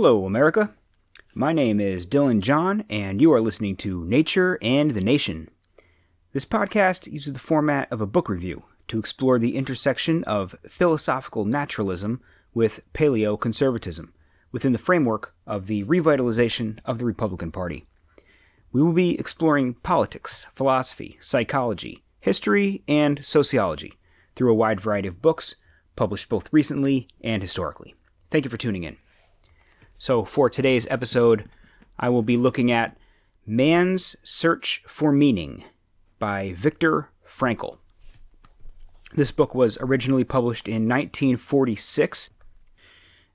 Hello, America. My name is Dylan John, and you are listening to Nature and the Nation. This podcast uses the format of a book review to explore the intersection of philosophical naturalism with paleoconservatism within the framework of the revitalization of the Republican Party. We will be exploring politics, philosophy, psychology, history, and sociology through a wide variety of books published both recently and historically. Thank you for tuning in. So for today's episode, I will be looking at Man's Search for Meaning by Viktor Frankl. This book was originally published in 1946.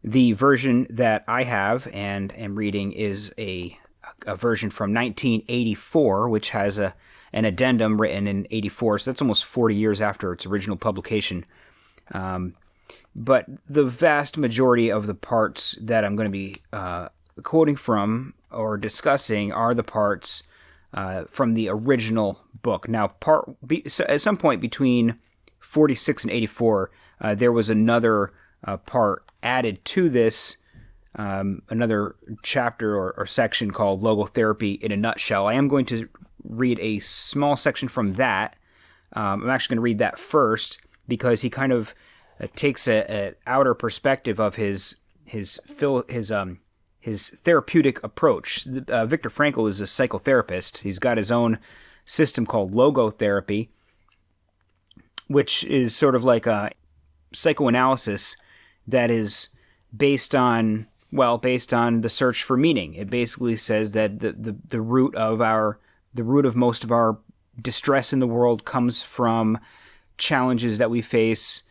The version that I have and am reading is a version from 1984, which has an addendum written in 84, so that's almost 40 years after its original publication. But the vast majority of the parts that I'm going to be quoting from or discussing are the parts from the original book. Now, so at some point between 46 and 84, there was another part added to this, another chapter or section called Logotherapy in a Nutshell. I am going to read a small section from that. I'm actually going to read that first because he kind of takes an outer perspective of his therapeutic approach. Viktor Frankl is a psychotherapist. He's got his own system called logotherapy, which is sort of like a psychoanalysis that is based on the search for meaning. It basically says that the root of most of our distress in the world comes from challenges that we face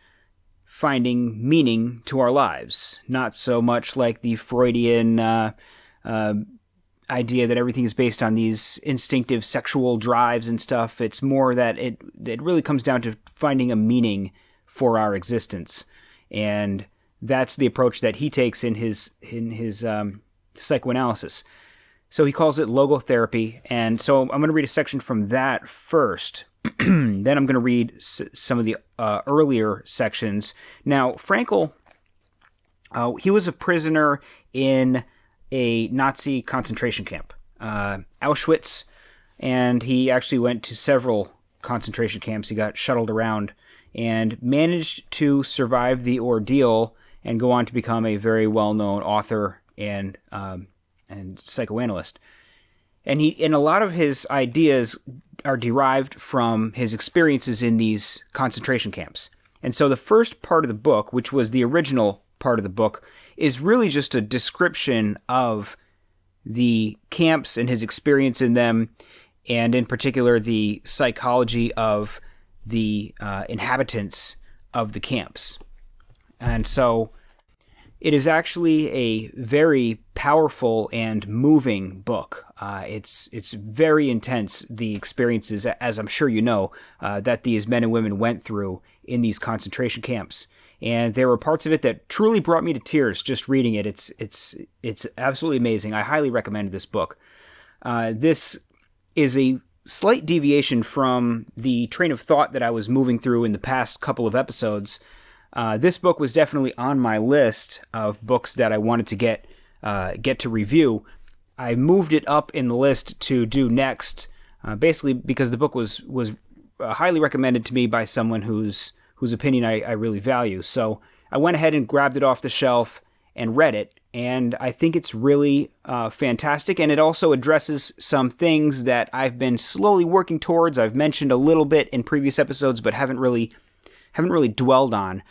finding meaning to our lives, not so much like the Freudian idea that everything is based on these instinctive sexual drives and stuff. It's more that it really comes down to finding a meaning for our existence, and that's the approach that he takes in his psychoanalysis. So he calls it logotherapy, and so I'm going to read a section from that first. Then I'm going to read some of the earlier sections. Now, Frankl, he was a prisoner in a Nazi concentration camp, Auschwitz, and he actually went to several concentration camps. He got shuttled around and managed to survive the ordeal and go on to become a very well-known author and psychoanalyst. And a lot of his ideas are derived from his experiences in these concentration camps. And so the first part of the book, which was the original part of the book, is really just a description of the camps and his experience in them, and in particular the psychology of the inhabitants of the camps. And so it is actually a very powerful and moving book. It's very intense, the experiences, as I'm sure you know, that these men and women went through in these concentration camps. And there were parts of it that truly brought me to tears just reading it. It's absolutely amazing. I highly recommend this book. This is a slight deviation from the train of thought that I was moving through in the past couple of episodes. This book was definitely on my list of books that I wanted to get to review. I moved it up in the list to do next, basically because the book was highly recommended to me by someone whose opinion I really value. So I went ahead and grabbed it off the shelf and read it, and I think it's really fantastic, and it also addresses some things that I've been slowly working towards. I've mentioned a little bit in previous episodes, but haven't really dwelled on,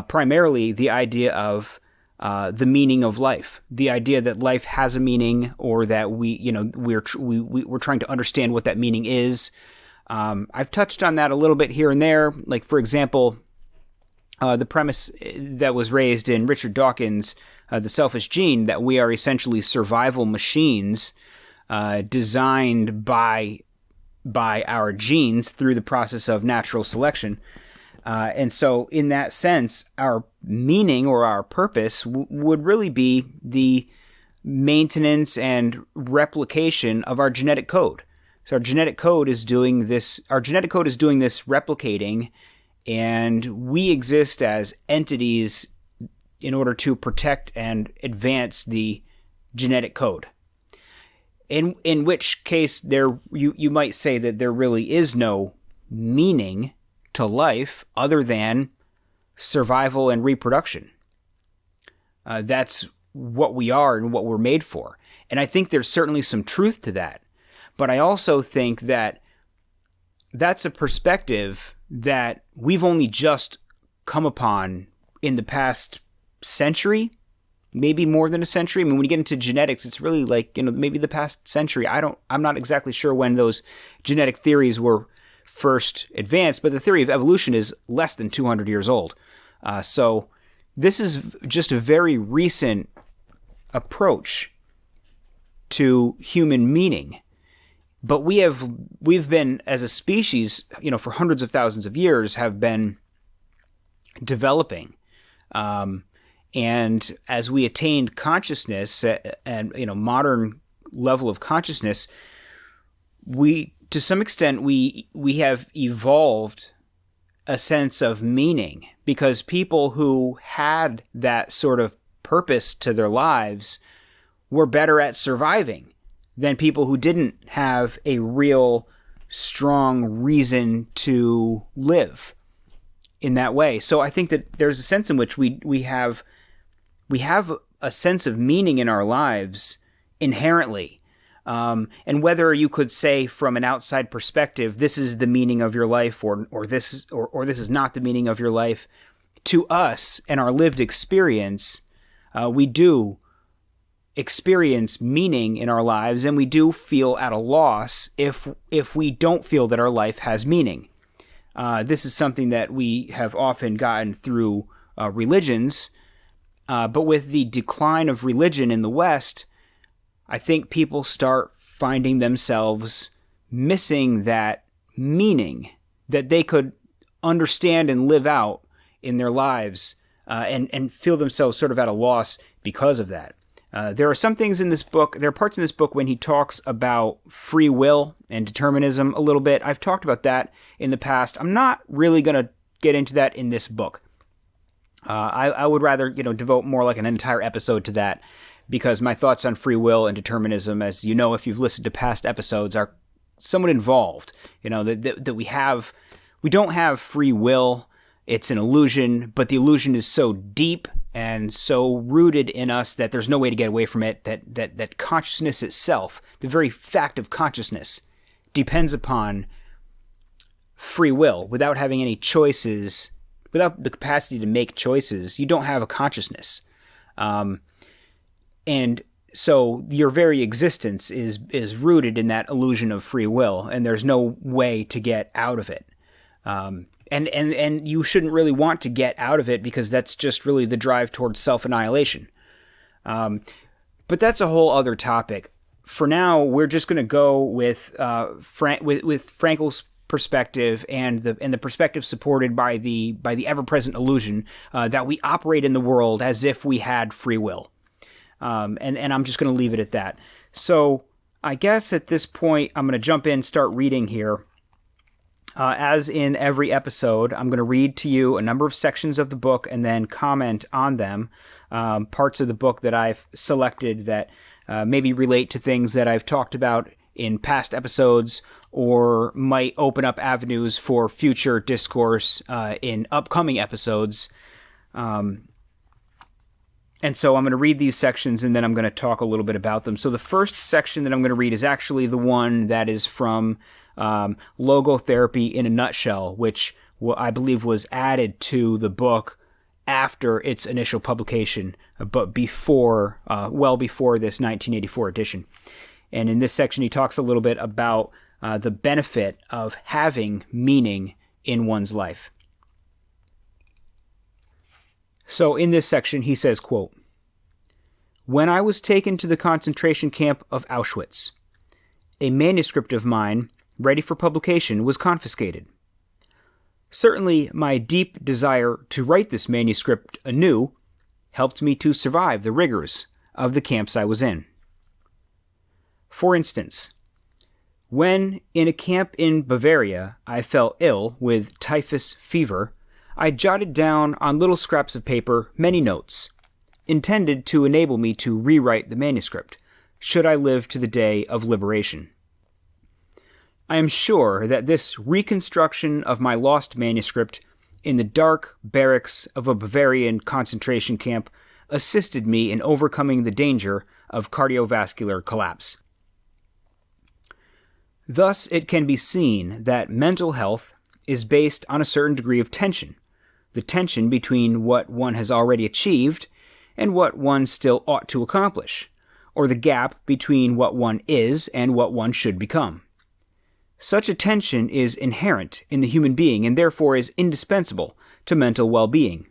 primarily the idea of the meaning of life, the idea that life has a meaning, or that we're trying to understand what that meaning is. I've touched on that a little bit here and there, like for example, the premise that was raised in Richard Dawkins' The Selfish Gene, that we are essentially survival machines designed by our genes through the process of natural selection. And so in that sense, our meaning or our purpose would really be the maintenance and replication of our genetic code. So our genetic code is doing this replicating, and we exist as entities in order to protect and advance the genetic code. In which case you might say that there really is no meaning to life other than survival and reproduction. That's what we are and what we're made for. And I think there's certainly some truth to that. But I also think that that's a perspective that we've only just come upon in the past century, maybe more than a century. I mean, when you get into genetics, it's really like, maybe the past century. I'm not exactly sure when those genetic theories were first advanced, but the theory of evolution is less than 200 years old. So this is just a very recent approach to human meaning. But we've been, as a species, for hundreds of thousands of years, have been developing. And as we attained consciousness and modern level of consciousness, to some extent we have evolved a sense of meaning, because people who had that sort of purpose to their lives were better at surviving than people who didn't have a real strong reason to live in that way. So I think that there's a sense in which we have a sense of meaning in our lives inherently. And whether you could say from an outside perspective, this is the meaning of your life, or this is not the meaning of your life, to us and our lived experience, we do experience meaning in our lives, and we do feel at a loss if we don't feel that our life has meaning. This is something that we have often gotten through religions, but with the decline of religion in the West, I think people start finding themselves missing that meaning that they could understand and live out in their lives, and feel themselves sort of at a loss because of that. There are some things in this book, there are parts in this book when he talks about free will and determinism a little bit. I've talked about that in the past. I'm not really going to get into that in this book. I would rather, devote more like an entire episode to that, because my thoughts on free will and determinism, as you know, if you've listened to past episodes, are somewhat involved. That we don't have free will. It's an illusion, but the illusion is so deep and so rooted in us that there's no way to get away from it, that consciousness itself, the very fact of consciousness, depends upon free will. Without having any choices, without the capacity to make choices, you don't have a consciousness. And so your very existence is rooted in that illusion of free will, and there's no way to get out of it. And you shouldn't really want to get out of it, because that's just really the drive towards self-annihilation. But that's a whole other topic. For now, we're just going to go with Frankl's perspective and the perspective supported by the ever-present illusion that we operate in the world as if we had free will. And I'm just going to leave it at that. So I guess at this point, I'm going to jump in, start reading here. As in every episode, I'm going to read to you a number of sections of the book and then comment on them, parts of the book that I've selected that maybe relate to things that I've talked about in past episodes, or might open up avenues for future discourse in upcoming episodes. And so I'm going to read these sections, and then I'm going to talk a little bit about them. So the first section that I'm going to read is actually the one that is from Logotherapy in a Nutshell, which I believe was added to the book after its initial publication, but well before this 1984 edition. And in this section, he talks a little bit about the benefit of having meaning in one's life. So in this section, he says, quote, "When I was taken to the concentration camp of Auschwitz, a manuscript of mine, ready for publication, was confiscated. Certainly, my deep desire to write this manuscript anew helped me to survive the rigors of the camps I was in. For instance, when in a camp in Bavaria I fell ill with typhus fever, I jotted down on little scraps of paper many notes, intended to enable me to rewrite the manuscript, should I live to the day of liberation. I am sure that this reconstruction of my lost manuscript in the dark barracks of a Bavarian concentration camp assisted me in overcoming the danger of cardiovascular collapse. Thus, it can be seen that mental health is based on a certain degree of tension, the tension between what one has already achieved and what one still ought to accomplish, or the gap between what one is and what one should become. Such a tension is inherent in the human being and therefore is indispensable to mental well-being.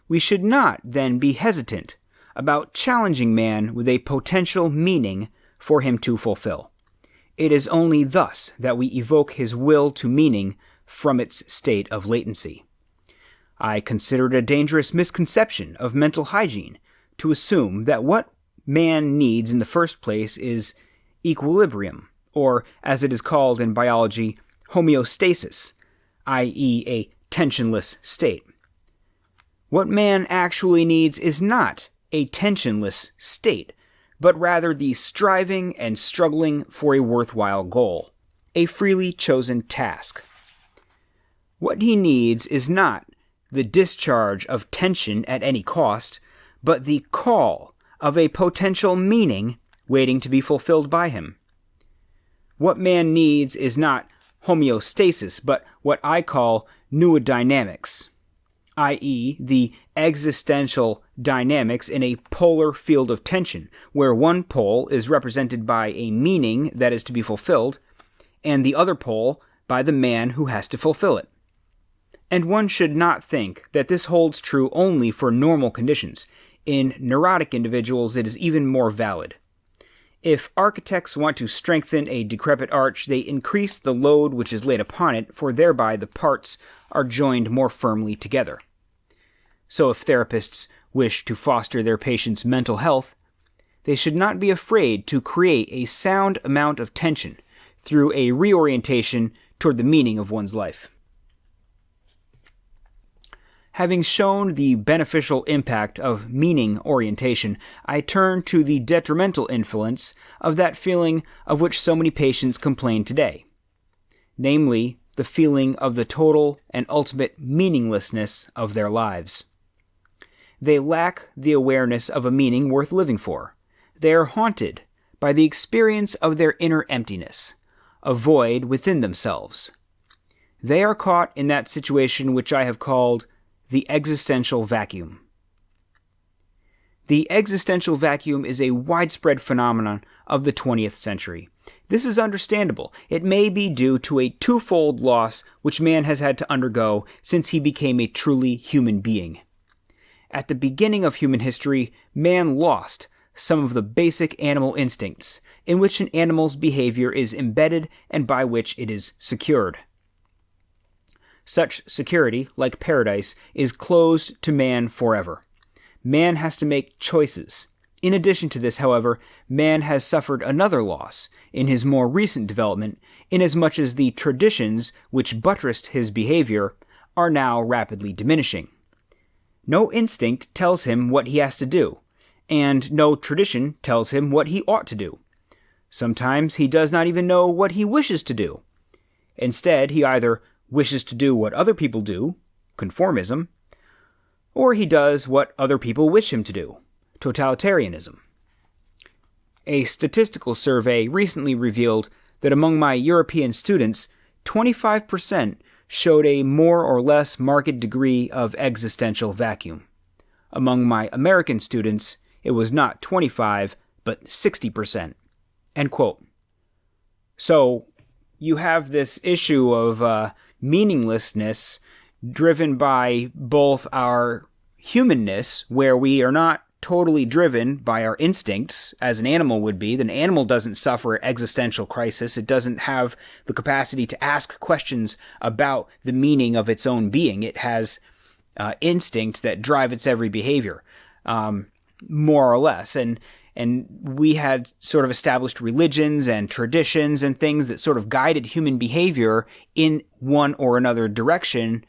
We should not, then, be hesitant about challenging man with a potential meaning for him to fulfill. It is only thus that we evoke his will to meaning from its state of latency. I consider it a dangerous misconception of mental hygiene to assume that what man needs in the first place is equilibrium, or, as it is called in biology, homeostasis, i.e. a tensionless state. What man actually needs is not a tensionless state, but rather the striving and struggling for a worthwhile goal, a freely chosen task. What he needs is not the discharge of tension at any cost, but the call of a potential meaning waiting to be fulfilled by him. What man needs is not homeostasis, but what I call pneudodynamics, i.e. the existential dynamics in a polar field of tension, where one pole is represented by a meaning that is to be fulfilled, and the other pole by the man who has to fulfill it. And one should not think that this holds true only for normal conditions. In neurotic individuals, it is even more valid. If architects want to strengthen a decrepit arch, they increase the load which is laid upon it, for thereby the parts are joined more firmly together. So if therapists wish to foster their patients' mental health, they should not be afraid to create a sound amount of tension through a reorientation toward the meaning of one's life. Having shown the beneficial impact of meaning orientation, I turn to the detrimental influence of that feeling of which so many patients complain today, namely, the feeling of the total and ultimate meaninglessness of their lives. They lack the awareness of a meaning worth living for. They are haunted by the experience of their inner emptiness, a void within themselves. They are caught in that situation which I have called the existential vacuum. The existential vacuum is a widespread phenomenon of the 20th century. This is understandable. It may be due to a twofold loss which man has had to undergo since he became a truly human being. At the beginning of human history, man lost some of the basic animal instincts, in which an animal's behavior is embedded and by which it is secured. Such security, like paradise, is closed to man forever. Man has to make choices. In addition to this, however, man has suffered another loss in his more recent development, inasmuch as the traditions which buttressed his behavior are now rapidly diminishing. No instinct tells him what he has to do, and no tradition tells him what he ought to do. Sometimes he does not even know what he wishes to do. Instead, he either wishes to do what other people do, conformism, or he does what other people wish him to do, totalitarianism. A statistical survey recently revealed that among my European students, 25% showed a more or less marked degree of existential vacuum. Among my American students, it was not 25, but 60%. End quote. So, you have this issue of meaninglessness driven by both our humanness, where we are not totally driven by our instincts, as an animal would be. An animal doesn't suffer existential crisis. It doesn't have the capacity to ask questions about the meaning of its own being. It has instincts that drive its every behavior, more or less. And we had sort of established religions and traditions and things that sort of guided human behavior in one or another direction.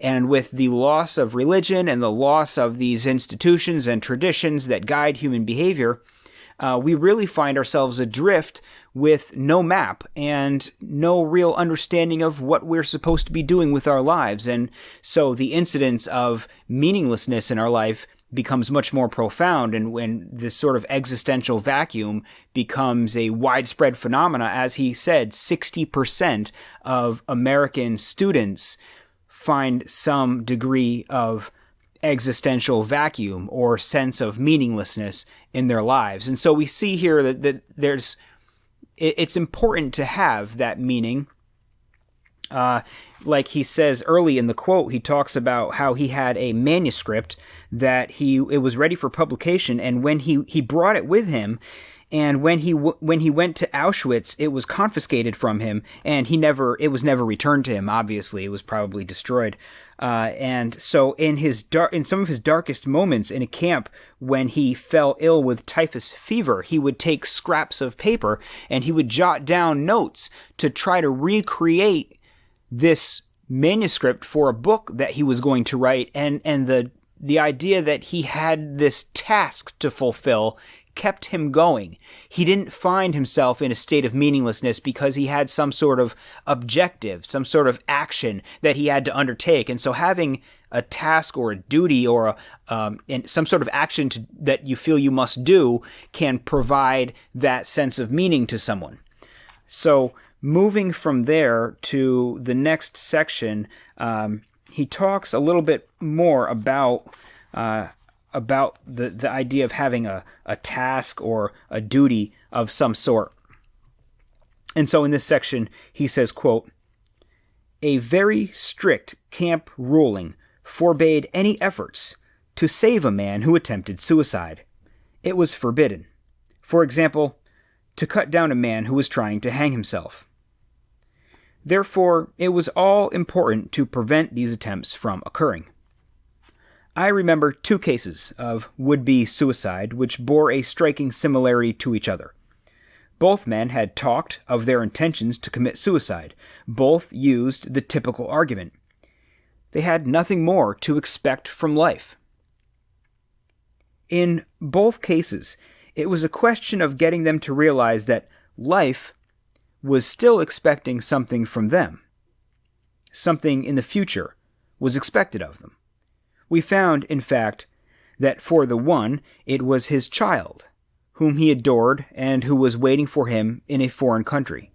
And with the loss of religion and the loss of these institutions and traditions that guide human behavior, we really find ourselves adrift with no map and no real understanding of what we're supposed to be doing with our lives. And so the incidence of meaninglessness in our life becomes much more profound, and when this sort of existential vacuum becomes a widespread phenomena. As he said, 60% of American students find some degree of existential vacuum or sense of meaninglessness in their lives. And so we see here that it's important to have that meaning. Like he says early in the quote, he talks about how he had a manuscript that it was ready for publication, and when he brought it with him, and when he went to Auschwitz, it was confiscated from him, and it was never returned to him. Obviously, it was probably destroyed. And so in some of his darkest moments in a camp, when he fell ill with typhus fever, he would take scraps of paper and he would jot down notes to try to recreate this manuscript for a book that he was going to write, and the idea that he had this task to fulfill kept him going. He didn't find himself in a state of meaninglessness because he had some sort of objective, some sort of action that he had to undertake. And so having a task or a duty or some sort of action that you feel you must do can provide that sense of meaning to someone. So moving from there to the next section, he talks a little bit more about the idea of having a task or a duty of some sort. And so in this section, he says, quote, "A very strict camp ruling forbade any efforts to save a man who attempted suicide. It was forbidden, for example, to cut down a man who was trying to hang himself. Therefore, it was all important to prevent these attempts from occurring. I remember 2 cases of would-be suicide which bore a striking similarity to each other. Both men had talked of their intentions to commit suicide. Both used the typical argument. They had nothing more to expect from life. In both cases, it was a question of getting them to realize that life was still expecting something from them. Something in the future was expected of them. We found, in fact, that for the one, it was his child, whom he adored and who was waiting for him in a foreign country.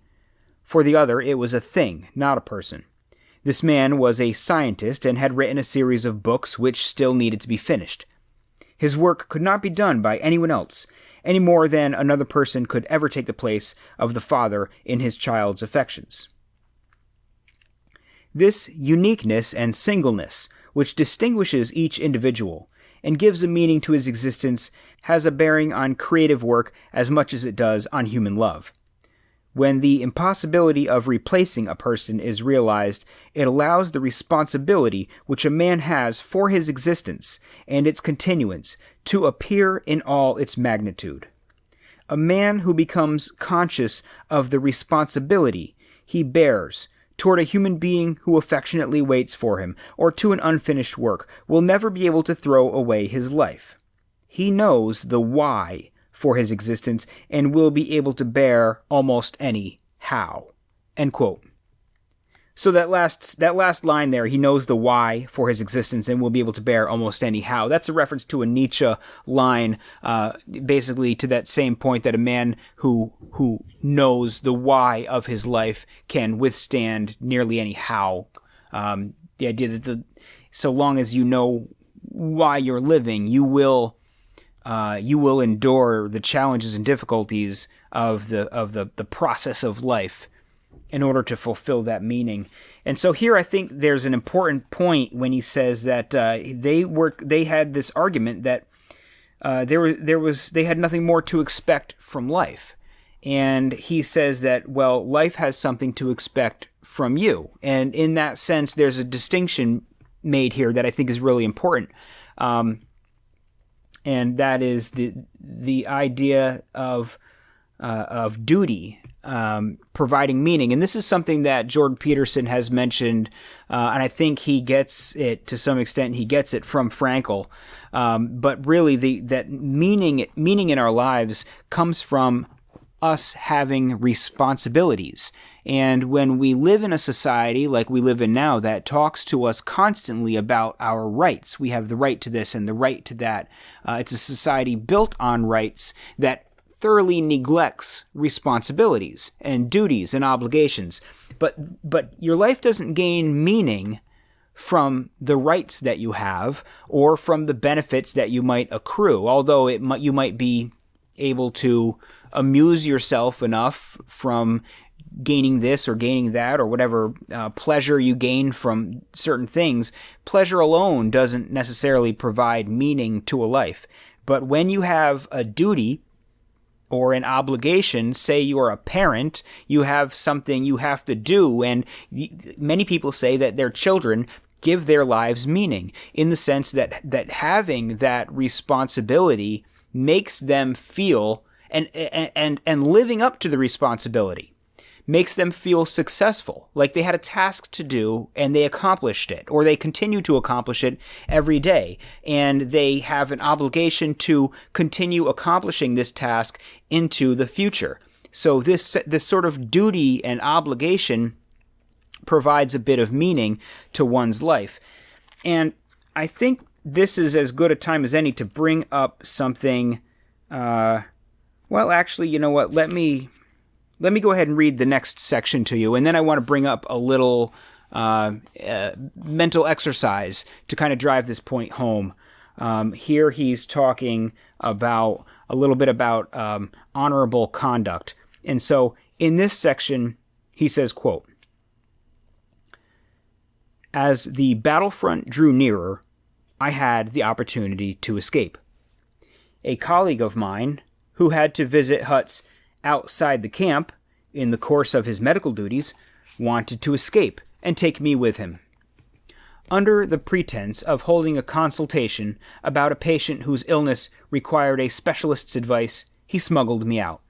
For the other, it was a thing, not a person. This man was a scientist and had written a series of books which still needed to be finished. His work could not be done by anyone else, any more than another person could ever take the place of the father in his child's affections. This uniqueness and singleness, which distinguishes each individual and gives a meaning to his existence, has a bearing on creative work as much as it does on human love. When the impossibility of replacing a person is realized, it allows the responsibility which a man has for his existence and its continuance to appear in all its magnitude. A man who becomes conscious of the responsibility he bears toward a human being who affectionately waits for him, or to an unfinished work, will never be able to throw away his life. He knows the why for his existence and will be able to bear almost any how." End quote. So that last line there, he knows the why for his existence and will be able to bear almost any how. That's a reference to a Nietzsche line, basically to that same point that a man who knows the why of his life can withstand nearly any how. The idea that so long as you know why you're living, you will endure the challenges and difficulties of the process of life in order to fulfill that meaning. And so here I think there's an important point when he says that they had this argument that they had nothing more to expect from life. And he says that, well, life has something to expect from you. And in that sense, there's a distinction made here that I think is really important. And that is the idea of duty. providing meaning. And this is something that Jordan Peterson has mentioned, and I think he gets it to some extent. He gets it from Frankl. But really, that meaning in our lives comes from us having responsibilities. And when we live in a society like we live in now that talks to us constantly about our rights, we have the right to this and the right to that. It's a society built on rights that thoroughly neglects responsibilities and duties and obligations. But your life doesn't gain meaning from the rights that you have or from the benefits that you might accrue, although you might be able to amuse yourself enough from gaining this or gaining that or whatever pleasure you gain from certain things. Pleasure alone doesn't necessarily provide meaning to a life. But when you have a duty or an obligation, say you are a parent, you have something you have to do, and many people say that their children give their lives meaning in the sense that having that responsibility makes them feel and living up to the responsibility makes them feel successful, like they had a task to do and they accomplished it, or they continue to accomplish it every day, and they have an obligation to continue accomplishing this task into the future. So this sort of duty and obligation provides a bit of meaning to one's life. And I think this is as good a time as any to bring up something. Well, actually, you know what? Let me go ahead and read the next section to you, and then I want to bring up a little mental exercise to kind of drive this point home. Here he's talking about a little bit about honorable conduct. And so in this section, he says, quote, "As the battlefront drew nearer, I had the opportunity to escape. A colleague of mine, who had to visit huts outside the camp in the course of his medical duties, wanted to escape and take me with him. Under the pretense of holding a consultation about a patient whose illness required a specialist's advice, he smuggled me out.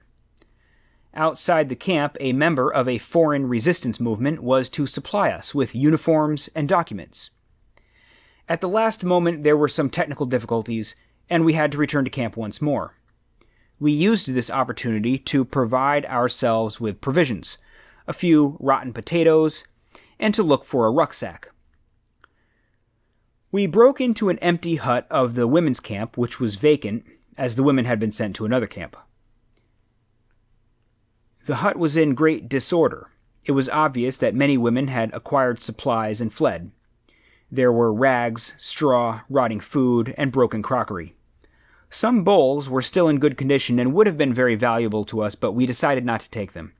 Outside the camp, a member of a foreign resistance movement was to supply us with uniforms and documents. At the last moment, there were some technical difficulties, and we had to return to camp once more. We used this opportunity to provide ourselves with provisions, a few rotten potatoes, and to look for a rucksack. We broke into an empty hut of the women's camp, which was vacant, as the women had been sent to another camp. The hut was in great disorder. It was obvious that many women had acquired supplies and fled. There were rags, straw, rotting food, and broken crockery. Some bowls were still in good condition and would have been very valuable to us, but we decided not to take them.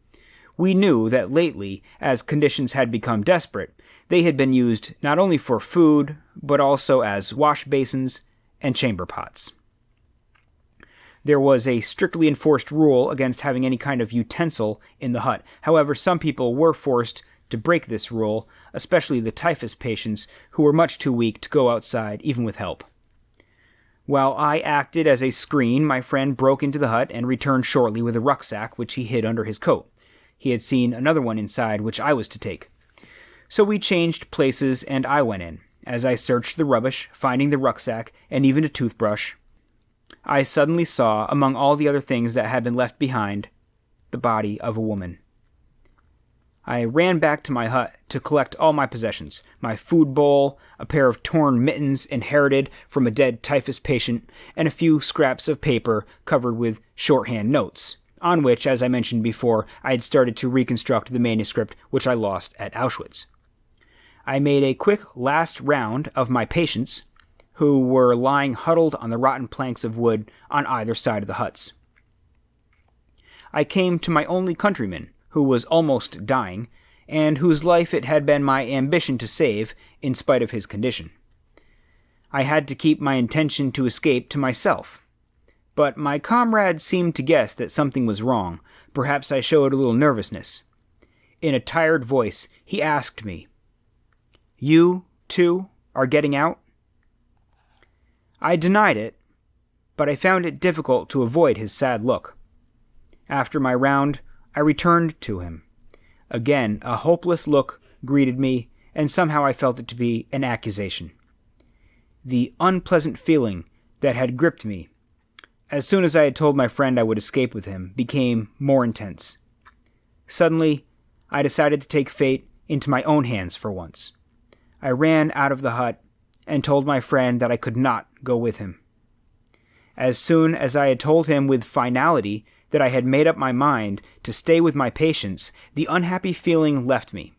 We knew that lately, as conditions had become desperate, they had been used not only for food, but also as wash basins and chamber pots. There was a strictly enforced rule against having any kind of utensil in the hut. However, some people were forced to break this rule, especially the typhus patients, who were much too weak to go outside, even with help. While I acted as a screen, my friend broke into the hut and returned shortly with a rucksack, which he hid under his coat. He had seen another one inside, which I was to take. So we changed places, and I went in. As I searched the rubbish, finding the rucksack, and even a toothbrush, I suddenly saw, among all the other things that had been left behind, the body of a woman. I ran back to my hut to collect all my possessions, my food bowl, a pair of torn mittens inherited from a dead typhus patient, and a few scraps of paper covered with shorthand notes, on which, as I mentioned before, I had started to reconstruct the manuscript which I lost at Auschwitz. I made a quick last round of my patients, who were lying huddled on the rotten planks of wood on either side of the huts. I came to my only countryman, who was almost dying, and whose life it had been my ambition to save, in spite of his condition. I had to keep my intention to escape to myself. But my comrade seemed to guess that something was wrong. Perhaps I showed a little nervousness. In a tired voice, he asked me, "You, too, are getting out?" I denied it, but I found it difficult to avoid his sad look. After my round, I returned to him. Again, a hopeless look greeted me, and somehow I felt it to be an accusation. The unpleasant feeling that had gripped me, as soon as I had told my friend I would escape with him, became more intense. Suddenly, I decided to take fate into my own hands for once. I ran out of the hut and told my friend that I could not go with him. As soon as I had told him with finality that I had made up my mind to stay with my patients, the unhappy feeling left me.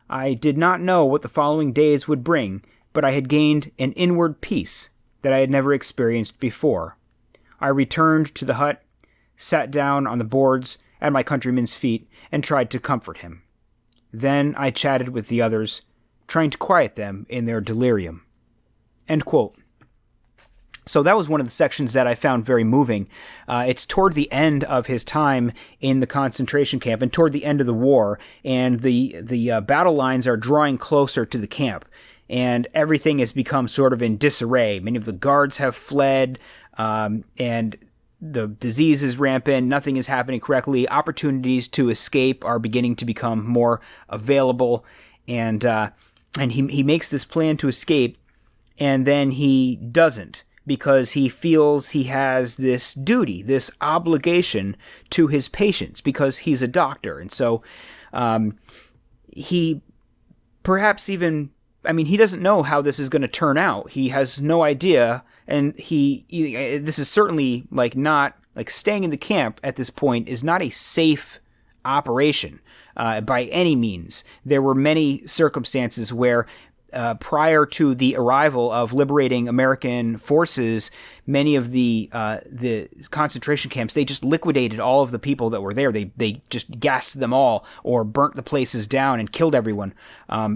I did not know what the following days would bring, but I had gained an inward peace that I had never experienced before. I returned to the hut, sat down on the boards at my countryman's feet, and tried to comfort him. Then I chatted with the others, trying to quiet them in their delirium. End quote. So that was one of the sections that I found very moving. It's toward the end of his time in the concentration camp and toward the end of the war, and the battle lines are drawing closer to the camp, and everything has become sort of in disarray. Many of the guards have fled, and the disease is rampant. Nothing is happening correctly. Opportunities to escape are beginning to become more available, and he makes this plan to escape, and then he doesn't, because he feels he has this duty, this obligation to his patients, because he's a doctor. And so he perhaps even, he doesn't know how this is going to turn out. He has no idea, and this is certainly not staying in the camp at this point is not a safe operation by any means. There were many circumstances where prior to the arrival of liberating American forces, many of the concentration camps, they just liquidated all of the people that were there. They just gassed them all or burnt the places down and killed everyone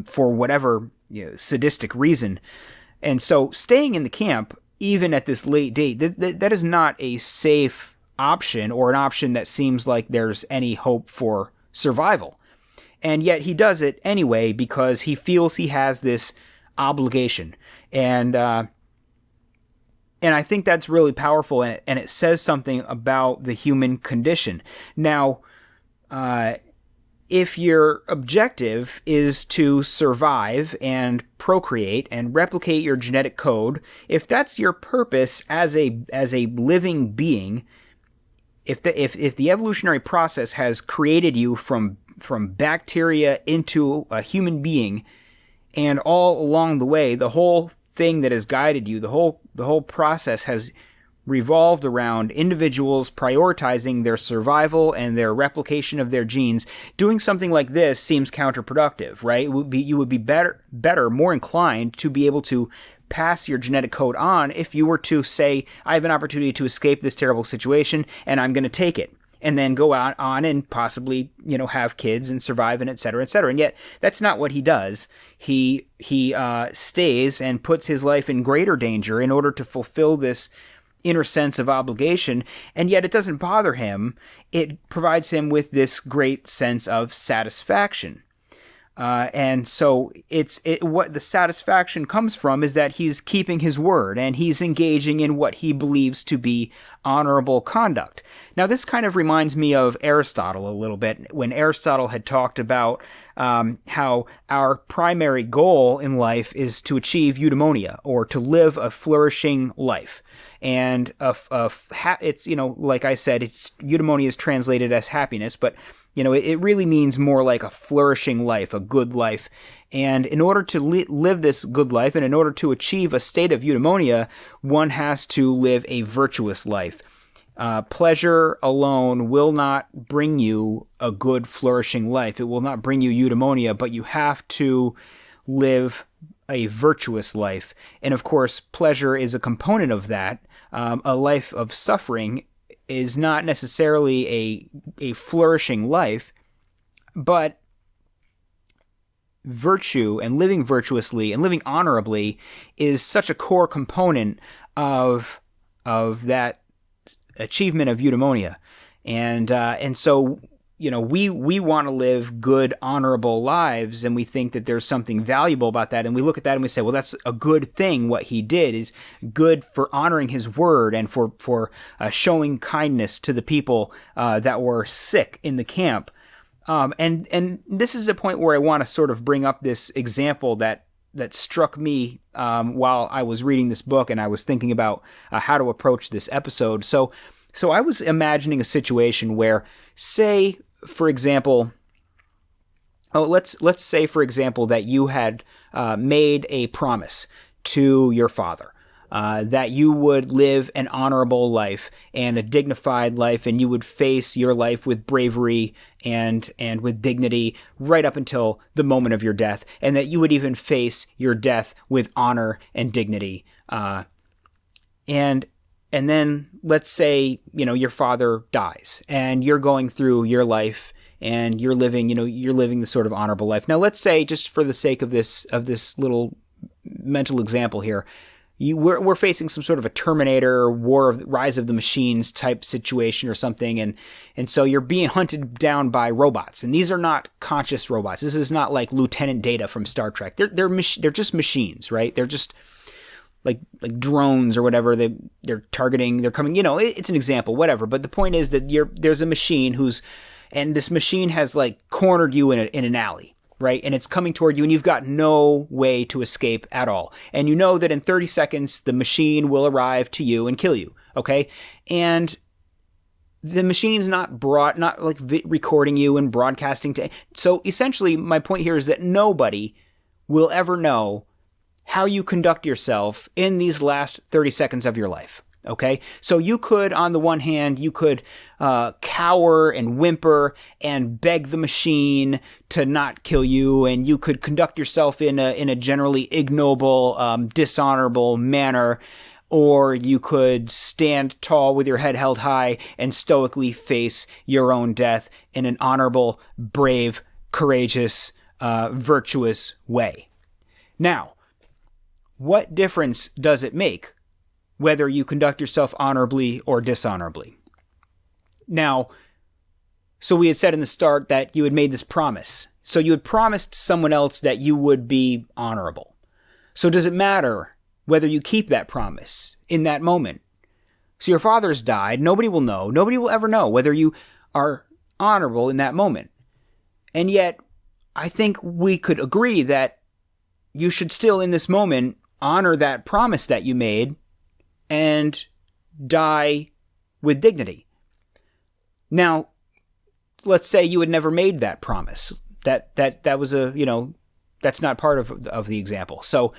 for whatever sadistic reason. And so staying in the camp, even at this late date, that is not a safe option, or an option that seems like there's any hope for survival. And yet he does it anyway because he feels he has this obligation. And I think that's really powerful, and it says something about the human condition. Now, if your objective is to survive and procreate and replicate your genetic code, if that's your purpose as a living being, if the evolutionary process has created you from bacteria into a human being, and all along the way, the whole thing that has guided you, the whole process has revolved around individuals prioritizing their survival and their replication of their genes. Doing something like this seems counterproductive, right? You would be better, more inclined to be able to pass your genetic code on if you were to say, I have an opportunity to escape this terrible situation, and I'm going to take it, and then go out on and possibly, have kids and survive, and et cetera, et cetera. And yet that's not what he does. He stays and puts his life in greater danger in order to fulfill this inner sense of obligation, and yet it doesn't bother him. It provides him with this great sense of satisfaction. And so what the satisfaction comes from is that he's keeping his word, and he's engaging in what he believes to be honorable conduct. Now, this kind of reminds me of Aristotle a little bit, when Aristotle had talked about how our primary goal in life is to achieve eudaimonia, or to live a flourishing life. And it's, like I said, eudaimonia is translated as happiness, but it really means more like a flourishing life, a good life. And in order to live this good life, and in order to achieve a state of eudaimonia, one has to live a virtuous life. Pleasure alone will not bring you a good, flourishing life. It will not bring you eudaimonia, but you have to live a virtuous life. And of course, pleasure is a component of that. A life of suffering is not necessarily a flourishing life, but virtue and living virtuously and living honorably is such a core component of that achievement of eudaimonia. And so we want to live good, honorable lives, and we think that there's something valuable about that, and we look at that and we say, well, that's a good thing. What he did is good for honoring his word and for showing kindness to the people that were sick in the camp. And this is a point where I want to sort of bring up this example that struck me while I was reading this book and I was thinking about how to approach this episode. So I was imagining a situation where, say, for example, let's say, for example, that you had made a promise to your father that you would live an honorable life and a dignified life, and you would face your life with bravery and with dignity right up until the moment of your death, and that you would even face your death with honor and dignity. And then let's say, your father dies and you're going through your life and you're living the sort of honorable life. Now, let's say, just for the sake of this little mental example here, we're facing some sort of a Terminator, Rise of the Machines type situation or something. And so you're being hunted down by robots, and these are not conscious robots. This is not like Lieutenant Data from Star Trek. They're just machines, right? They're just like drones or whatever. They're targeting, they're coming, it's an example, whatever. But the point is that there's a machine and this machine has like cornered you in an alley, right? And it's coming toward you and you've got no way to escape at all. And you know that in 30 seconds, the machine will arrive to you and kill you. Okay. And the machine's not like recording you and broadcasting so essentially my point here is that nobody will ever know how you conduct yourself in these last 30 seconds of your life, okay? So you could, on the one hand, you could cower and whimper and beg the machine to not kill you, and you could conduct yourself in a generally ignoble, dishonorable manner, or you could stand tall with your head held high and stoically face your own death in an honorable, brave, courageous, virtuous way. Now, what difference does it make whether you conduct yourself honorably or dishonorably? Now, so we had said in the start that you had made this promise. So you had promised someone else that you would be honorable. So does it matter whether you keep that promise in that moment? So your father's died. Nobody will know. Nobody will ever know whether you are honorable in that moment. And yet, I think we could agree that you should still, in this moment, honor that promise that you made and die with dignity. Now, let's say you had never made that promise. That was that's not part of the example. So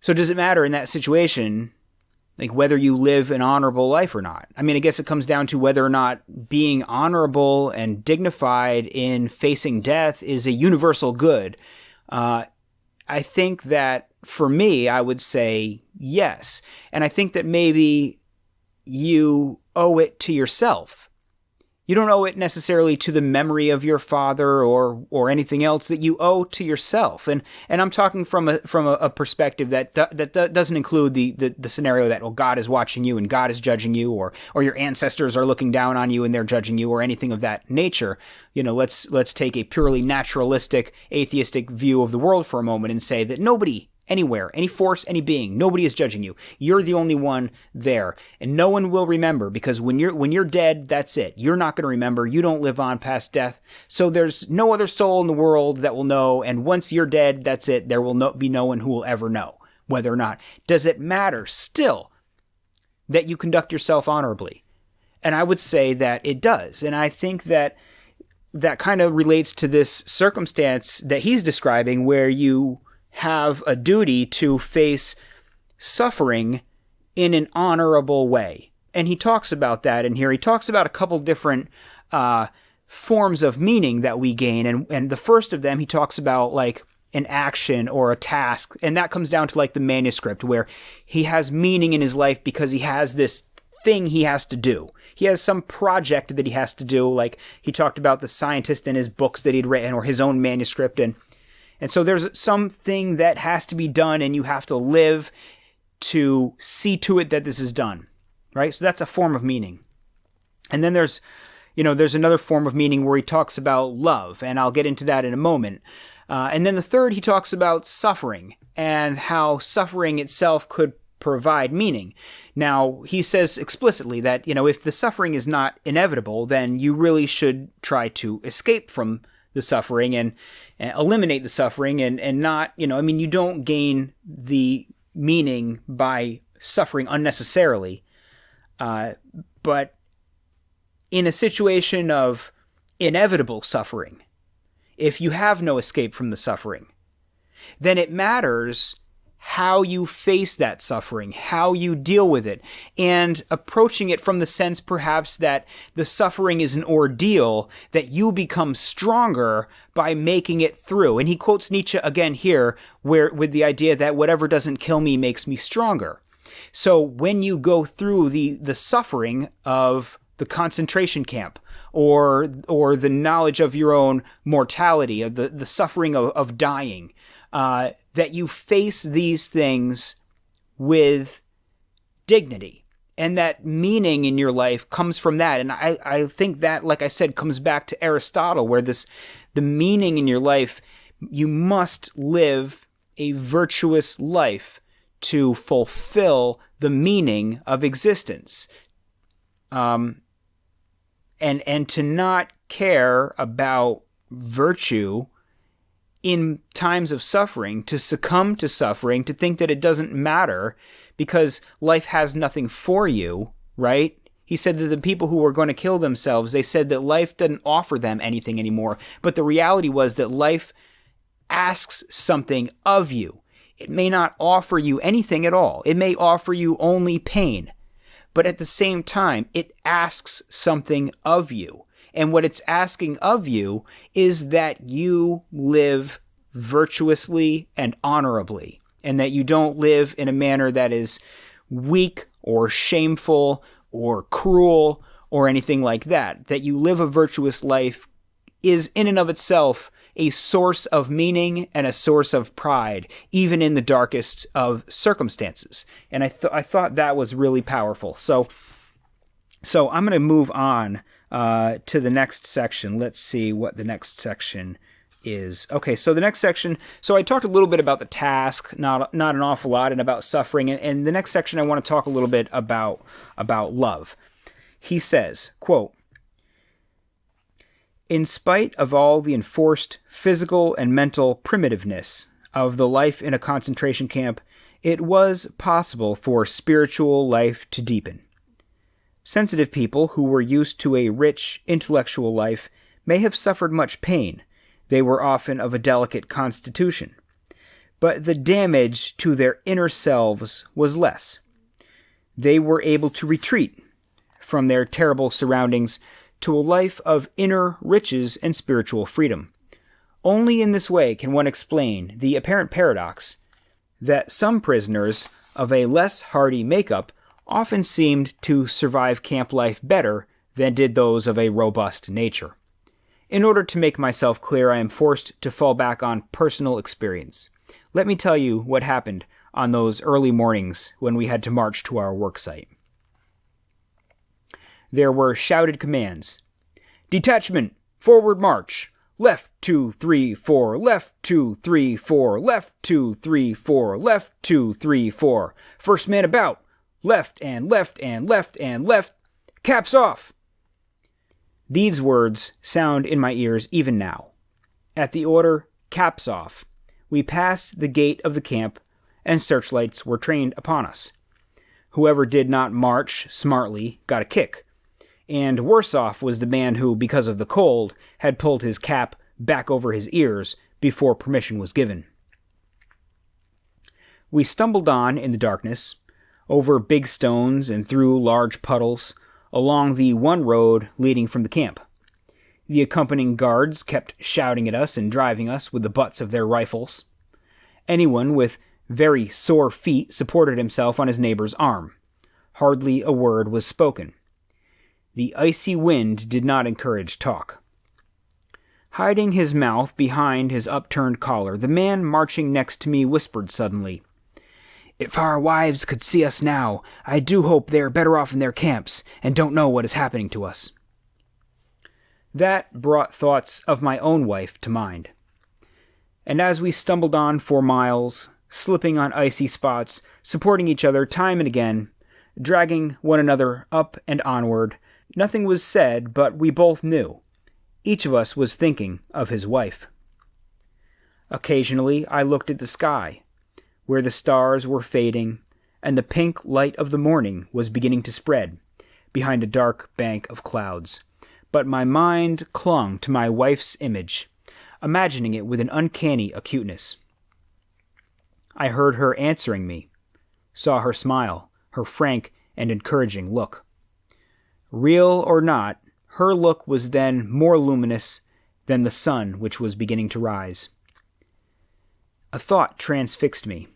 does it matter in that situation, like whether you live an honorable life or not? I mean, I guess it comes down to whether or not being honorable and dignified in facing death is a universal good. I think that for me, I would say yes. And I think that maybe you owe it to yourself. You don't owe it necessarily to the memory of your father or anything else, that you owe to yourself. And I'm talking from a perspective that doesn't include the scenario that, well, God is watching you and God is judging you, or your ancestors are looking down on you and they're judging you, or anything of that nature. Let's take a purely naturalistic, atheistic view of the world for a moment and say that nobody, anywhere, any force, any being, nobody is judging you. You're the only one there. And no one will remember, because when you're dead, that's it. You're not going to remember. You don't live on past death. So there's no other soul in the world that will know. And once you're dead, that's it. There will be no one who will ever know whether or not. Does it matter still that you conduct yourself honorably? And I would say that it does. And I think that kind of relates to this circumstance that he's describing, where you have a duty to face suffering in an honorable way. And he talks about that in here. He talks about a couple different forms of meaning that we gain. And the first of them, he talks about like an action or a task. And that comes down to like the manuscript, where he has meaning in his life because he has this thing he has to do. He has some project that he has to do. Like he talked about the scientist in his books that he'd written, or his own manuscript. And so there's something that has to be done, and you have to live to see to it that this is done, right? So that's a form of meaning. And then there's there's another form of meaning where he talks about love, and I'll get into that in a moment. And then the third, he talks about suffering and how suffering itself could provide meaning. Now, he says explicitly that, if the suffering is not inevitable, then you really should try to escape from the suffering and eliminate the suffering and not, you don't gain the meaning by suffering unnecessarily. But in a situation of inevitable suffering, if you have no escape from the suffering, then it matters how you face that suffering, how you deal with it, and approaching it from the sense perhaps that the suffering is an ordeal that you become stronger by making it through. And he quotes Nietzsche again here with the idea that whatever doesn't kill me makes me stronger. So when you go through the suffering of the concentration camp, or the knowledge of your own mortality, of the suffering of dying, that you face these things with dignity, and that meaning in your life comes from that. And I think that, like I said, comes back to Aristotle, where the meaning in your life, you must live a virtuous life to fulfill the meaning of existence. And to not care about virtue in times of suffering, to succumb to suffering, to think that it doesn't matter because life has nothing for you, right? He said that the people who were going to kill themselves, they said that life didn't offer them anything anymore. But the reality was that life asks something of you. It may not offer you anything at all. It may offer you only pain. But at the same time, it asks something of you. And what it's asking of you is that you live virtuously and honorably, and that you don't live in a manner that is weak or shameful or cruel or anything like that. That you live a virtuous life is in and of itself a source of meaning and a source of pride, even in the darkest of circumstances. And I thought that was really powerful. So I'm going to move on to the next section. Let's see what the next section is. Okay, so the next section, so I talked a little bit about the task, not an awful lot, and about suffering. And the next section I want to talk a little bit about love. He says, quote, "In spite of all the enforced physical and mental primitiveness of the life in a concentration camp, it was possible for spiritual life to deepen. Sensitive people who were used to a rich intellectual life may have suffered much pain. They were often of a delicate constitution. But the damage to their inner selves was less. They were able to retreat from their terrible surroundings to a life of inner riches and spiritual freedom. Only in this way can one explain the apparent paradox that some prisoners of a less hardy makeup often seemed to survive camp life better than did those of a robust nature. In order to make myself clear, I am forced to fall back on personal experience. Let me tell you what happened on those early mornings when we had to march to our worksite. There were shouted commands. Detachment, forward march. Left 2, 3, 4, left 2, 3, 4, left 2, 3, 4, left 2, 3, 4. First man about. Left and left and left and left. Caps off. These words sound in my ears even now. At the order, caps off, we passed the gate of the camp and searchlights were trained upon us. Whoever did not march smartly got a kick. And worse off was the man who, because of the cold, had pulled his cap back over his ears before permission was given. We stumbled on in the darkness, over big stones and through large puddles, along the one road leading from the camp. The accompanying guards kept shouting at us and driving us with the butts of their rifles. Anyone with very sore feet supported himself on his neighbor's arm. Hardly a word was spoken. The icy wind did not encourage talk. Hiding his mouth behind his upturned collar, the man marching next to me whispered suddenly, "If our wives could see us now, I do hope they are better off in their camps and don't know what is happening to us." That brought thoughts of my own wife to mind. And as we stumbled on for miles, slipping on icy spots, supporting each other time and again, dragging one another up and onward, nothing was said, but we both knew. Each of us was thinking of his wife. Occasionally I looked at the sky, where the stars were fading, and the pink light of the morning was beginning to spread behind a dark bank of clouds. But my mind clung to my wife's image, imagining it with an uncanny acuteness. I heard her answering me, saw her smile, her frank and encouraging look. Real or not, her look was then more luminous than the sun which was beginning to rise. A thought transfixed me.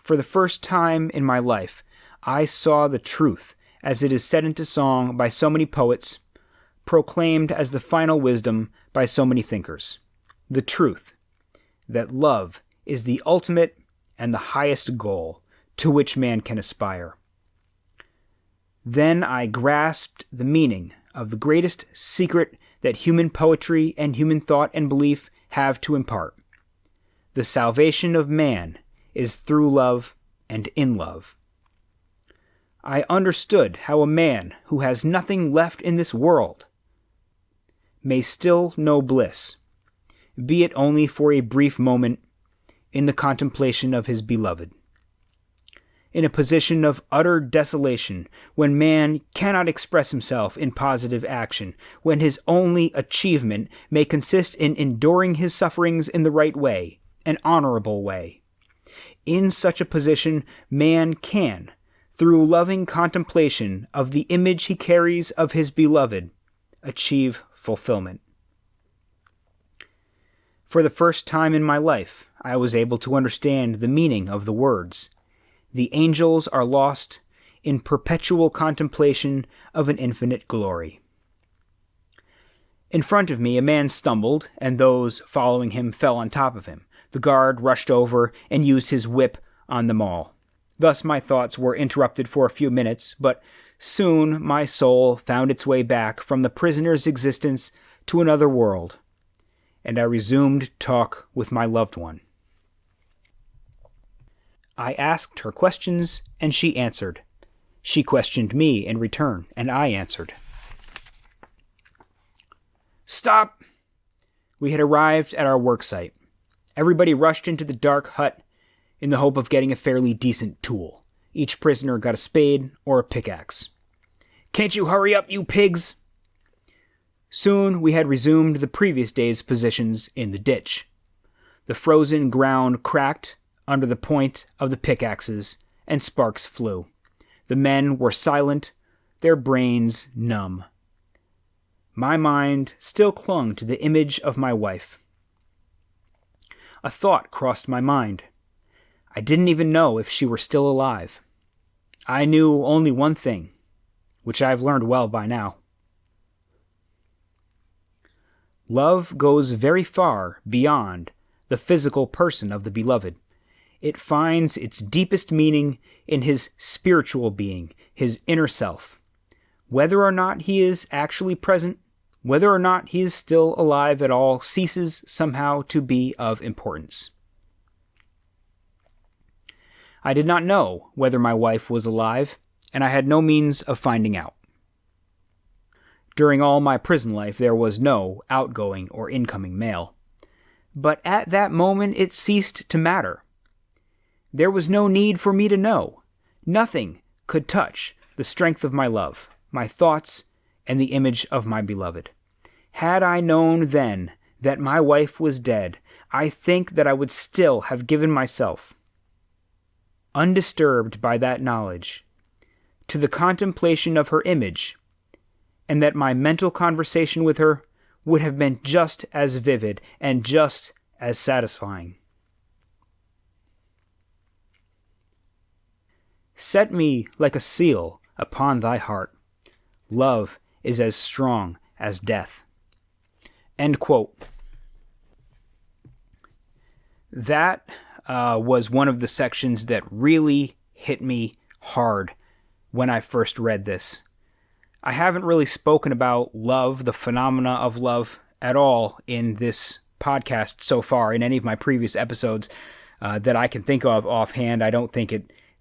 For the first time in my life, I saw the truth, as it is set into song by so many poets, proclaimed as the final wisdom by so many thinkers. The truth that love is the ultimate and the highest goal to which man can aspire. Then I grasped the meaning of the greatest secret that human poetry and human thought and belief have to impart. The salvation of man is through love and in love. I understood how a man who has nothing left in this world may still know bliss, be it only for a brief moment, in the contemplation of his beloved. In a position of utter desolation, when man cannot express himself in positive action, when his only achievement may consist in enduring his sufferings in the right way, an honorable way. In such a position, man can, through loving contemplation of the image he carries of his beloved, achieve fulfillment. For the first time in my life, I was able to understand the meaning of the words, "The angels are lost in perpetual contemplation of an infinite glory." In front of me, a man stumbled, and those following him fell on top of him. The guard rushed over and used his whip on them all. Thus my thoughts were interrupted for a few minutes, but soon my soul found its way back from the prisoner's existence to another world, and I resumed talk with my loved one. I asked her questions, and she answered. She questioned me in return, and I answered. "Stop!" We had arrived at our work site. Everybody rushed into the dark hut in the hope of getting a fairly decent tool. Each prisoner got a spade or a pickaxe. "Can't you hurry up, you pigs?" Soon we had resumed the previous day's positions in the ditch. The frozen ground cracked under the point of the pickaxes, and sparks flew. The men were silent, their brains numb. My mind still clung to the image of my wife. A thought crossed my mind. I didn't even know if she were still alive. I knew only one thing, which I've learned well by now. Love goes very far beyond the physical person of the beloved. It finds its deepest meaning in his spiritual being, his inner self. Whether or not he is actually present, whether or not he is still alive at all, ceases somehow to be of importance. I did not know whether my wife was alive, and I had no means of finding out. During all my prison life, there was no outgoing or incoming mail. But at that moment, it ceased to matter. There was no need for me to know. Nothing could touch the strength of my love, my thoughts, and the image of my beloved. Had I known then that my wife was dead, I think that I would still have given myself, undisturbed by that knowledge, to the contemplation of her image, and that my mental conversation with her would have been just as vivid and just as satisfying. Set me like a seal upon thy heart. Love is as strong as death. End quote. That was one of the sections that really hit me hard when I first read this. I haven't really spoken about love, the phenomena of love, at all in this podcast so far, in any of my previous episodes that I can think of offhand. I don't think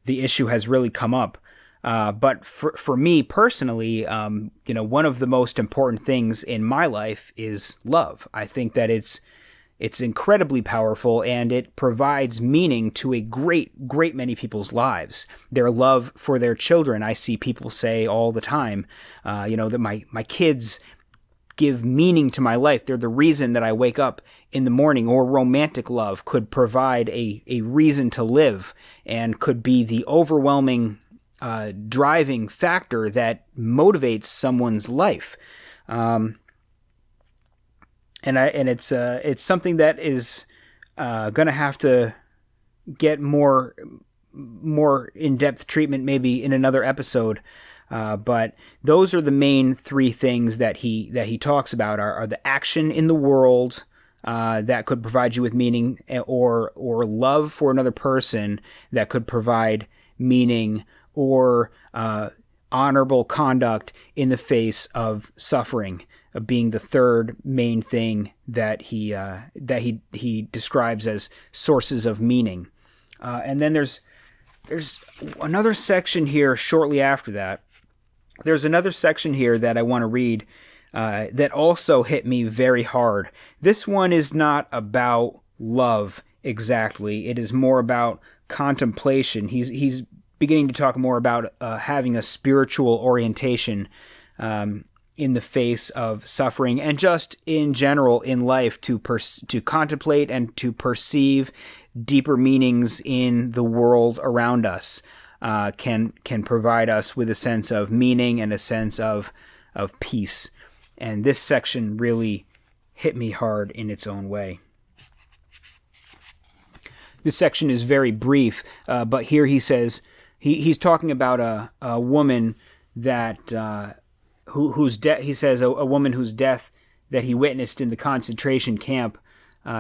the issue has really come up. But for me personally, one of the most important things in my life is love. I think that it's incredibly powerful, and it provides meaning to a great many people's lives. Their love for their children. I see people say all the time, that my kids give meaning to my life. They're the reason that I wake up in the morning. Or romantic love could provide a reason to live, and could be the overwhelming driving factor that motivates someone's life. And it's something that is going to have to get more in-depth treatment maybe in another episode. But those are the main three things that he talks about are the action in the world that could provide you with meaning, or love for another person that could provide meaning, or honorable conduct in the face of suffering, being the third main thing that he describes as sources of meaning. And then there's another section here shortly after that. There's another section here that I want to read that also hit me very hard. This one is not about love exactly. It is more about contemplation. He's beginning to talk more about having a spiritual orientation in the face of suffering, and just in general in life, to contemplate and to perceive deeper meanings in the world around us can provide us with a sense of meaning and a sense of peace. And this section really hit me hard in its own way. This section is very brief, but here he says he's talking about a woman that whose death, he says, a woman whose death that he witnessed in the concentration camp.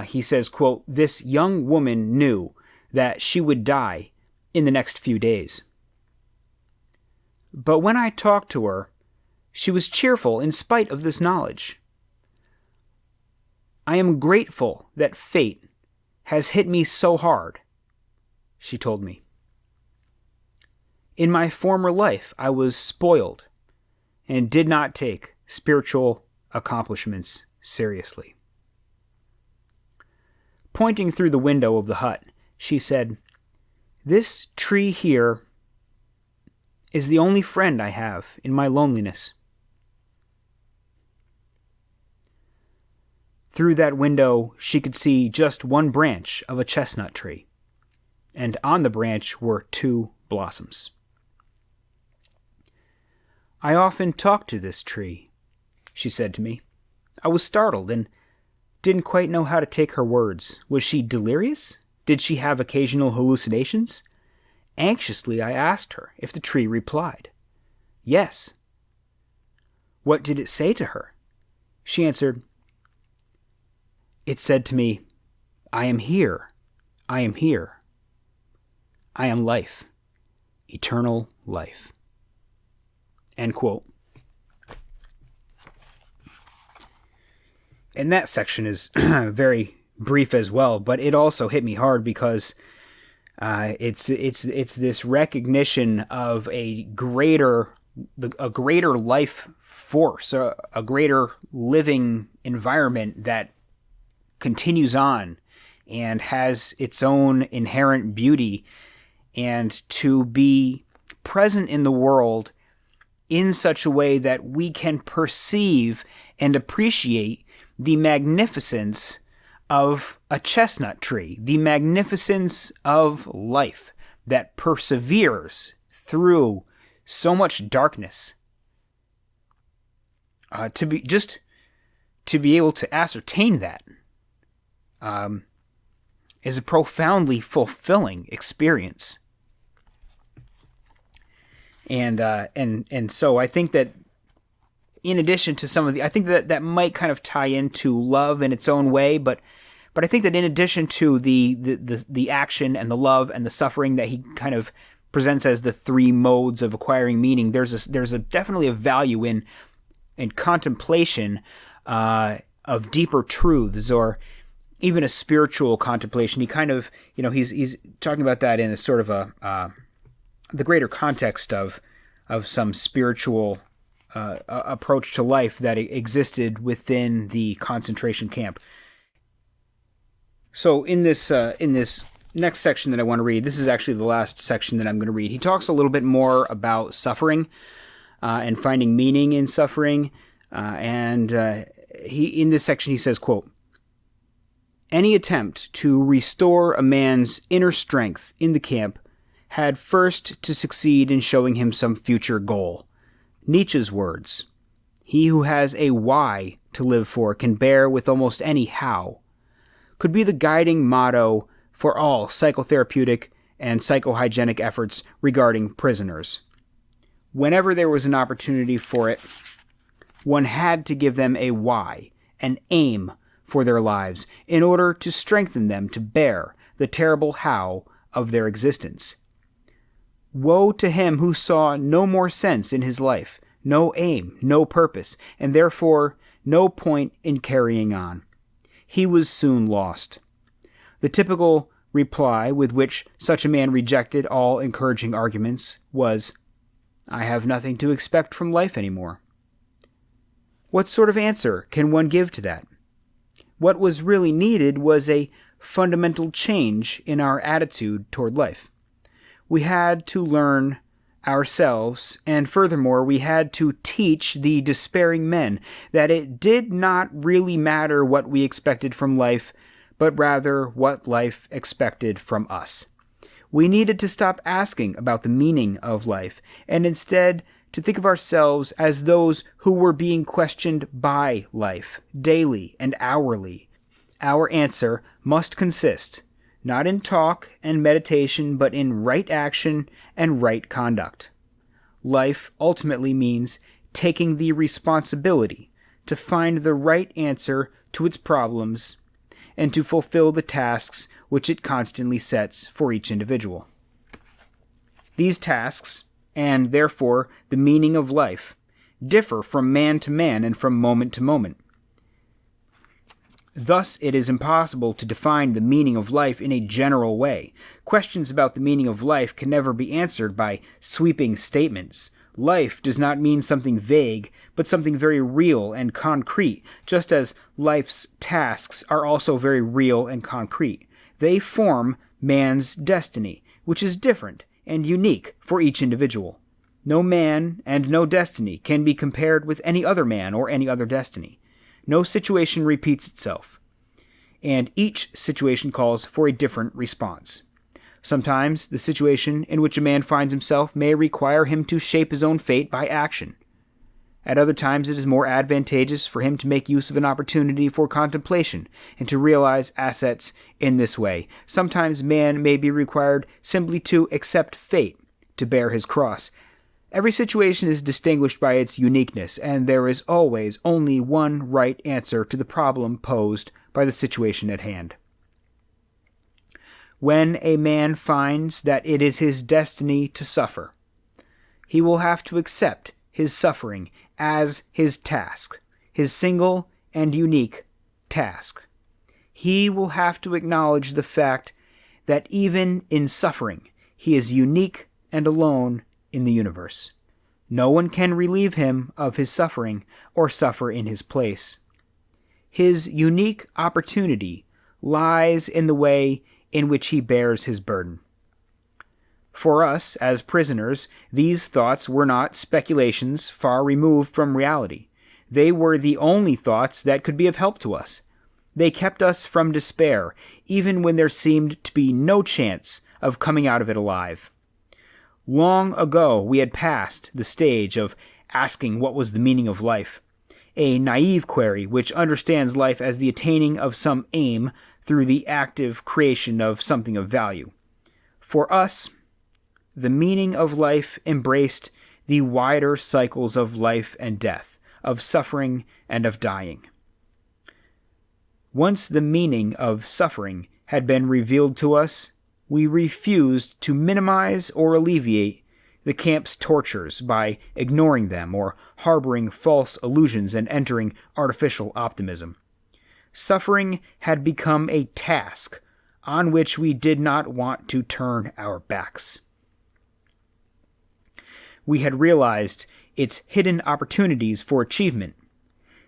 He says, quote, "This young woman knew that she would die in the next few days. But when I talked to her, she was cheerful in spite of this knowledge. I am grateful that fate has hit me so hard," she told me. "In my former life, I was spoiled and did not take spiritual accomplishments seriously." Pointing through the window of the hut, she said, "This tree here is the only friend I have in my loneliness." Through that window, she could see just one branch of a chestnut tree, and on the branch were 2 blossoms. "I often talk to this tree," she said to me. I was startled and didn't quite know how to take her words. Was she delirious? Did she have occasional hallucinations? Anxiously, I asked her if the tree replied, "Yes." What did it say to her? She answered, "It said to me, I am here, I am here. I am life, eternal life." End quote. And that section is very brief as well, but it also hit me hard because it's this recognition of a greater life force, a greater living environment that continues on and has its own inherent beauty, and to be present in the world in such a way that we can perceive and appreciate the magnificence of a chestnut tree, the magnificence of life that perseveres through so much darkness. To be able to ascertain that is a profoundly fulfilling experience. And so I think that in addition to some of I think that might kind of tie into love in its own way, but I think that in addition to the action and the love and the suffering that he kind of presents as the three modes of acquiring meaning, there's definitely a value in contemplation of deeper truths, or even a spiritual contemplation. He kind of, he's talking about that in a sort of the greater context of some spiritual approach to life that existed within the concentration camp. So in this next section that I want to read, this is actually the last section that I'm going to read. He talks a little bit more about suffering and finding meaning in suffering. In this section he says, quote, "Any attempt to restore a man's inner strength in the camp had first to succeed in showing him some future goal. Nietzsche's words, 'He who has a why to live for can bear with almost any how,' could be the guiding motto for all psychotherapeutic and psychohygienic efforts regarding prisoners. Whenever there was an opportunity for it, one had to give them a why, an aim for their lives, in order to strengthen them to bear the terrible how of their existence. Woe to him who saw no more sense in his life, no aim, no purpose, and therefore no point in carrying on. He was soon lost. The typical reply with which such a man rejected all encouraging arguments was, 'I have nothing to expect from life anymore.' What sort of answer can one give to that? What was really needed was a fundamental change in our attitude toward life. We had to learn ourselves, and furthermore, we had to teach the despairing men that it did not really matter what we expected from life, but rather what life expected from us. We needed to stop asking about the meaning of life, and instead to think of ourselves as those who were being questioned by life, daily and hourly. Our answer must consist not in talk and meditation, but in right action and right conduct. Life ultimately means taking the responsibility to find the right answer to its problems and to fulfill the tasks which it constantly sets for each individual. These tasks, and therefore the meaning of life, differ from man to man and from moment to moment. Thus, it is impossible to define the meaning of life in a general way. Questions about the meaning of life can never be answered by sweeping statements. Life does not mean something vague, but something very real and concrete, just as life's tasks are also very real and concrete. They form man's destiny, which is different and unique for each individual. No man and no destiny can be compared with any other man or any other destiny. No situation repeats itself, and each situation calls for a different response. Sometimes the situation in which a man finds himself may require him to shape his own fate by action. At other times it is more advantageous for him to make use of an opportunity for contemplation and to realize assets in this way. Sometimes man may be required simply to accept fate, to bear his cross. Every situation is distinguished by its uniqueness, and there is always only one right answer to the problem posed by the situation at hand. When a man finds that it is his destiny to suffer, he will have to accept his suffering as his task, his single and unique task. He will have to acknowledge the fact that even in suffering, he is unique and alone in the universe. No one can relieve him of his suffering or suffer in his place. His unique opportunity lies in the way in which he bears his burden. For us, as prisoners, these thoughts were not speculations far removed from reality. They were the only thoughts that could be of help to us. They kept us from despair, even when there seemed to be no chance of coming out of it alive. Long ago, we had passed the stage of asking what was the meaning of life, a naive query which understands life as the attaining of some aim through the active creation of something of value. For us, the meaning of life embraced the wider cycles of life and death, of suffering and of dying. Once the meaning of suffering had been revealed to us, we refused to minimize or alleviate the camp's tortures by ignoring them or harboring false illusions and entering artificial optimism. Suffering had become a task on which we did not want to turn our backs. We had realized its hidden opportunities for achievement,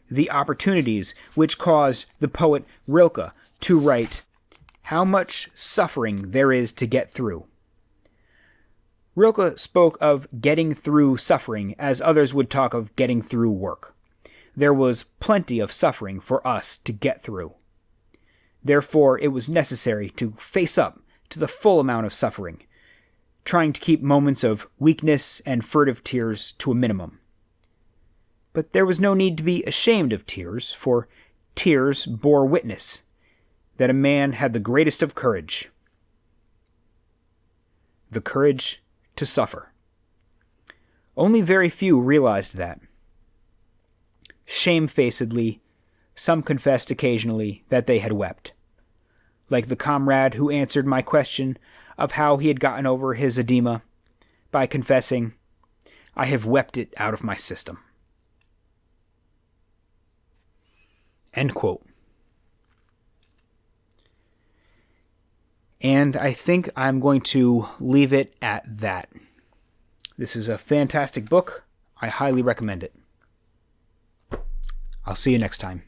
the opportunities which caused the poet Rilke to write, "How much suffering there is to get through." Rilke spoke of getting through suffering as others would talk of getting through work. There was plenty of suffering for us to get through. Therefore, it was necessary to face up to the full amount of suffering, trying to keep moments of weakness and furtive tears to a minimum. But there was no need to be ashamed of tears, for tears bore witness that a man had the greatest of courage, the courage to suffer. Only very few realized that. Shamefacedly, some confessed occasionally that they had wept, like the comrade who answered my question of how he had gotten over his edema by confessing, "I have wept it out of my system." End quote. And I think I'm going to leave it at that. This is a fantastic book. I highly recommend it. I'll see you next time.